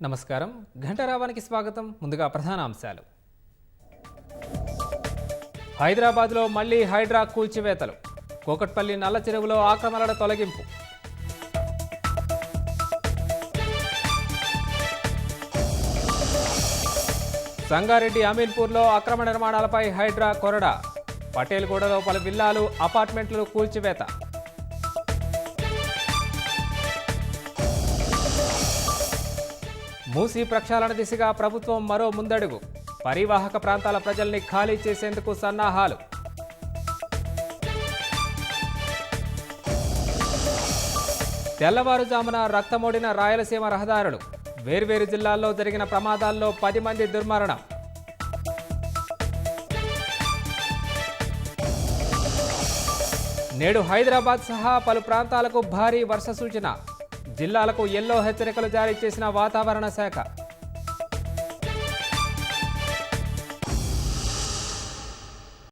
నమస్కారం. ఘంటారావానికి స్వాగతం. ముందుగా ప్రధాన అంశాలు. హైదరాబాద్లో మళ్లీ హైడ్రా కూల్చివేతలు. కూకట్పల్లి నల్ల చెరువులో ఆక్రమణల తొలగింపు. సంగారెడ్డి అమీన్పూర్లో అక్రమ నిర్మాణాలపై హైడ్రా కొరడా. పటేల్గూడలో పలు విల్లాలు అపార్ట్మెంట్లు కూల్చివేత. మూసీ ప్రక్షాళన దిశగా ప్రభుత్వం మరో ముందడుగు. పరివాహక ప్రాంతాల ప్రజల్ని ఖాళీ చేసేందుకు సన్నాహాలు. తెల్లవారుజామున రక్తమోడిన రాయలసీమ రహదారులు. వేర్వేరు జిల్లాల్లో జరిగిన ప్రమాదాల్లో 10 మంది దుర్మరణం. నేడు హైదరాబాద్ సహా పలు ప్రాంతాలకు భారీ వర్ష సూచన. జిల్లాలకు ఎల్లో హెచ్చరికలు జారీ చేసిన వాతావరణ శాఖ.